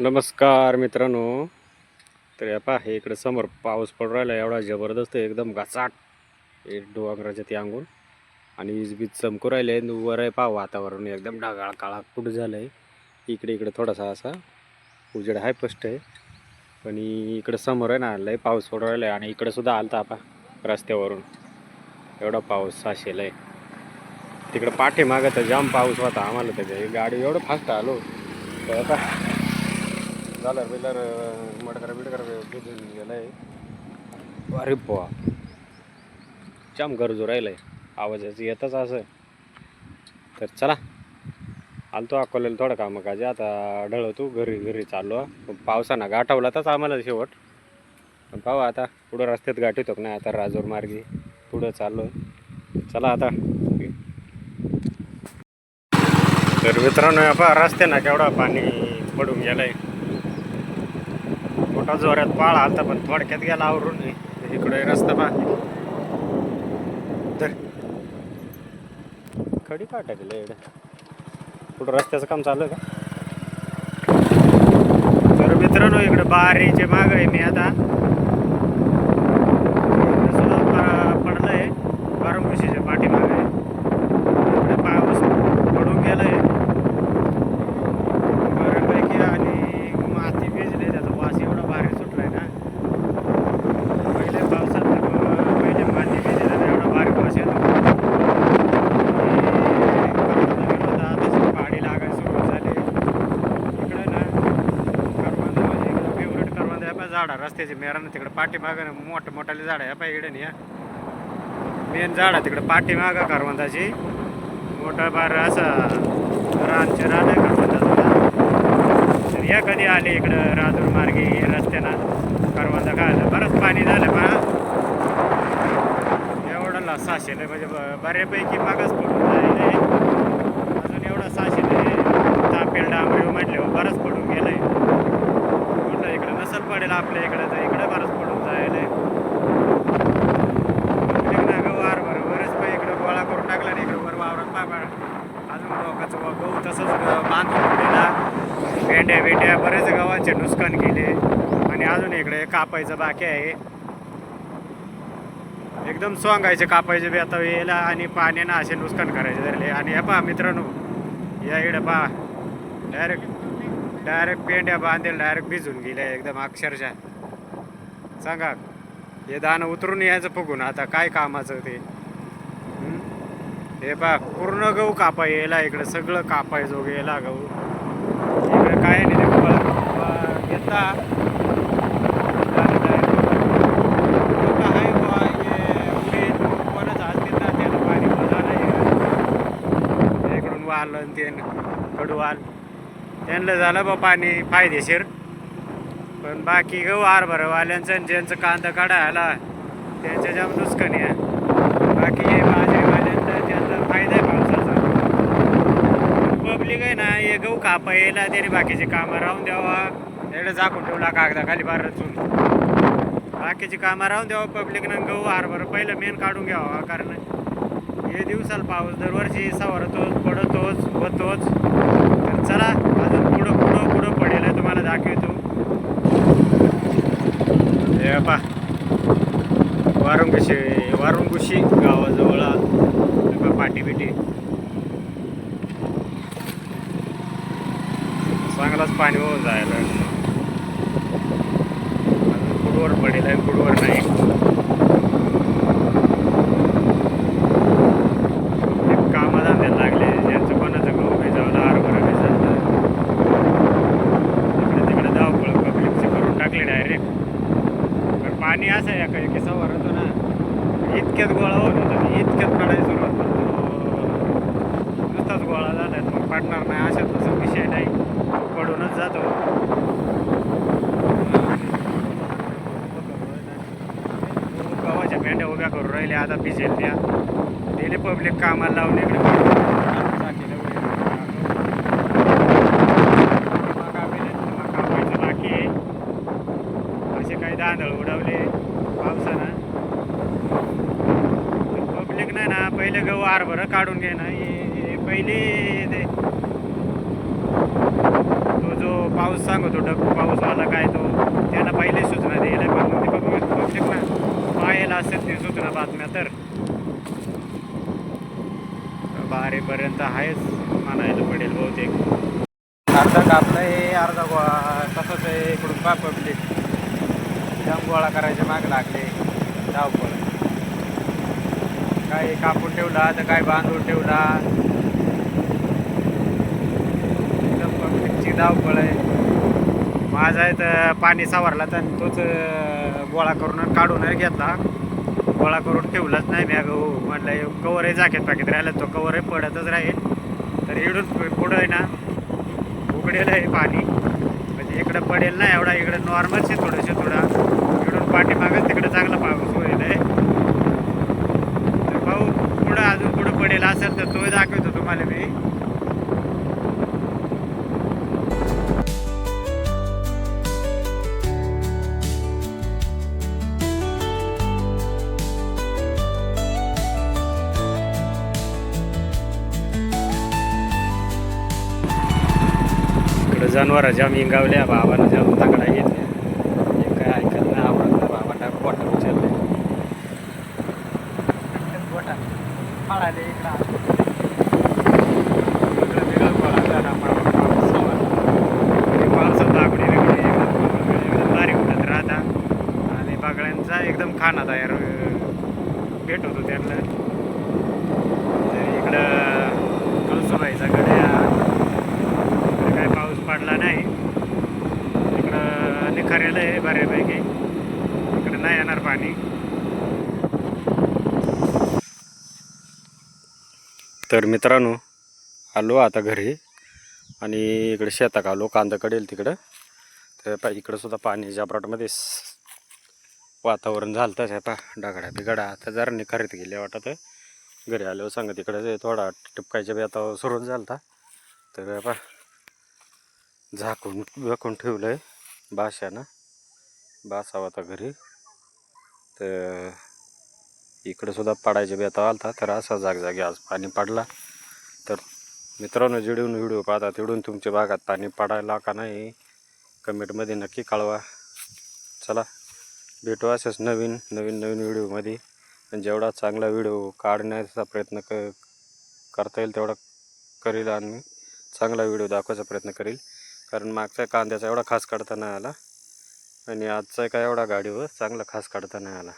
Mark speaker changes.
Speaker 1: नमस्कार मित्रांनो. तर या पहा इकडे समोर पाऊस पडू राहिला एवढा जबरदस्त एकदम घासाट हे डोंगराच्या ते अंगून आणि वीज चमकू राहिले. वर आहे पहा वातावरण एकदम ढगाळ काळा कुठं झालं आहे. इकडे इकडे थोडासा असा उजेड आहे स्पष्ट आहे. पण इकडे समोर आहे ना लय पाऊस पडू राहिला आहे आणि इकडे सुद्धा आलता पहा रस्त्यावरून एवढा पाऊस साशेला आहे. तिकडे पाठीमागं तर जाम पाऊस होता आम्हाला त्याच्या गाडी एवढं फास्ट आलो तर आता झालं बिलर मडकर बिडकर भिजून गेलंय. अरे बुवा जाम गरजू राहिलंय आवाजाचं येतच असं. तर चला आलतो अकोल्याला थोडं कामं काजे आता ढळतो घरी चाललो. पावसानं गाठवला तर आम्हाला शेवट पण पाहू आता पुढं रस्त्यात गाठवतो का नाही. आता राजूर मार्गी पुढं चाललो चला आता. तर मित्रांनो पहा रस्त्यानं केवढा पाणी पडून गेलंय. मोठा जोरात पाळ आलता पण थोडक्यात गेला आवरून. इकडे रस्ता पहा तर खडी का टाकले पुढं रस्त्याचं काम चालू आहे का. तर मित्रांनो इकडे बारीचे माग आहे मी आता पडलंय बारामुशीच्या पाठीमाग आहे. इकडे पाऊस पडून गेलाय बऱ्यापैकी आणि माती भिजले त्याचा वास एवढा भारी सुटलाय ना. पहिले पावसात पहिले माती भिजले एवढा भारी वास येतो. पाणी लागायला सुरुवात झाली इकडे ना. करवंद म्हणजे इकडे फेवरेट करवंद आहे झाडा रस्त्याची मेरानं तिकडे पाठीमागं मोठमोठाले झाड आहे पाय इकडे या मेन झाड आहे तिकडे पाठीमागं करवंदाची मोठा बार असा रानचे रान आहे करवंदाचा. तर या कधी आले इकडं राजूर मार्गी रस्त्यानं करवंदा खायला बरंच पाणी झालं पहा एवढं साशेलं म्हणजे बऱ्यापैकी मागच पडून जाईल अजून एवढा साशेलं तापेल डांबरी म्हटले बरंच पडून गेलंय. म्हटलं इकडं नसल पडेल आपल्या इकडं तर इकडं बरंच पडून जायला वार बरंच पाय इकडं गोळा करून टाकला नाही. इकडं वर वावरात पापा अजून लोकांचं गहू तसंच बांधून दिला. भेंड्या बरेच गावांचे नुकसान केले आणि अजून इकडे कापायचं बाकी आहे. एकदम सोंगायचे कापायचे बी आता यायला आणि पाण्यानं असे नुकसान करायचे धरले. आणि हे पहा मित्रांनो या इकडे पहा डायरेक्ट पेंड्या बांधेल डायरेक्ट भिजून गेल्या एकदम अक्षरशः. सांगा हे दाणं उतरून यायचं बघून आता काय कामाचं ते. हे पहा पूर्ण गहू कापाय यायला इकडे सगळं कापायचो गेला गहू इकडे काय नाही घेता कोणाच असतील ना त्याला पाणी झालं इकडून वाल ते कडवाल त्यांना झालं बा पाणी फायदेशीर. पण बाकी गहू हरभरावाल्यांचं ज्यांचं कांदा काढायला त्यांच्या जाम नुकसान आहे. बाकी हे बाजरीवाल्यांचा त्यांचा फायदा आहे पावसाचा. पब्लिक आहे ना हे गहू कापा यायला त्याने बाकीचे कामं राहून द्यावा एवढं झाकून ठेवला कागदाखाली बार रचून बाकीची कामं राहून द्यावं. पब्लिकनं गहू हरभरा पहिलं मेन काढून घ्यावा कारण हे दिवसाला पाऊस दरवर्षी सवरतोच पडतोच होतोच. तर चला अजून पुढं पडेल तुम्हाला दाखवतो. हे पा वारुंगुशी गावाजवळ पाटी बिटी चांगलाच पाणी होऊन जायला पुढवर पडेल आहे पुढवर नाही. कामाधंद्याला लागले ज्यांचं कोणाचं गहू भिजवलं हरभरा भिजवलं इकडे तिकडे धावपळ पब्लिकचे करून टाकले डायरेक्ट. पण पाणी असं आहे काही किस्सा भरतो ना इतक्यात गोळा होत होतं इतक्यात काढायला सुरुवात करतो नुसताच गोळा झाला मग पाडणार नाही अशा तसा विषय नाही पडूनच जातो. गावाच्या भेंड्या उभ्या करून राहिले आता भिजेल त्या दिले पब्लिक कामाला लावून इकडे कापायचं बाकी असे काही दांदळ उडवले पावसानं. पब्लिक नाही ना पहिले गहू हरभरा काढून घे ना हे पहिले तो जो पाऊस सांगतो ढग पाऊस आला काय तो त्यांना पहिले सूचना द्यायला पण ते बघू शकता पाहायला असेल ती सूचना बातम्या तर बारीपर्यंत आहेच म्हणायला पडेल बहुतेक. अर्धा कापलं हे अर्धा तसंच आहे इकडून पब्लिक जाम गोळा करायचे माग लागले धावपळ. काय कापून ठेवला तर काय बांधून ठेवला एकदम पब्लिकची धावपळ आहे. माझा आहे तर पाणी सावरला तर तोच गोळा करून काढून घेतला गोळा करून ठेवलाच नाही मी हो म्हटलं कवरही जाकेत पाकीत राहिलं तो कवरही पडतच राहील. तर इकडून पुढं आहे ना उघडेल आहे पाणी म्हणजे इकडं पडेल ना एवढा इकडं नॉर्मलच आहे थोडंसं थोडा इकडून पाठीमागच तिकडं चांगला पाऊस होईल आहे. तर पाऊस पुढं अजून पुढं पडेल असेल तर तो दाखवतो तुम्हाला मी. जनावर जाम इंगावल्या बाबानं जाम ताकडा घेतल्या हे काय ऐकत नाही आवडत बाबा पोटा उचलले पोटा फाळाले पावसात दागडी वेगळी बारीक उठत राहता आणि बागड्यांचा एकदम खाना तयार भेट होतो त्यांना. इकडं कळसुबाईचा गड्या काय पाऊस पडला नाही इकडं निखारेलं आहे बऱ्यापैकी इकडं नाही येणार पाणी. तर मित्रांनो आलो आता घरी आणि इकडे शेतात आलो कांदा कडेल तिकडं. तर इकडं सुद्धा पाणी जापराटमध्ये वातावरण झालं तर पा डागडा बिगडा आता जरा निखारीत गेले वाटत. घरी आल्यावर सांगा तिकडे थोडा टिपकायच्या बेतावर सुरू झाला तर पा झाकून ठेवलं आहे बाशानं बासावं आता घरी. तर इकडं सुद्धा पडायच्या बेता आलता तर असा जागजागी आज पाणी पडला. तर मित्रांनो जिडून व्हिडिओ पाहता तिडून तुमच्या भागात पाणी पडायला का नाही कमेंटमध्ये नक्की कळवा. चला भेटू असेच नवीन व्हिडिओमध्ये. जेवढा चांगला व्हिडिओ काढण्याचा प्रयत्न करता येईल तेवढा करील आणि चांगला व्हिडिओ दाखवायचा प्रयत्न करील. कारण मागचा कांद्याचा एवढा खास काढता नाही आला आणि आजचा काय एवढा गाडीवर चांगला खास काढता नाही आला.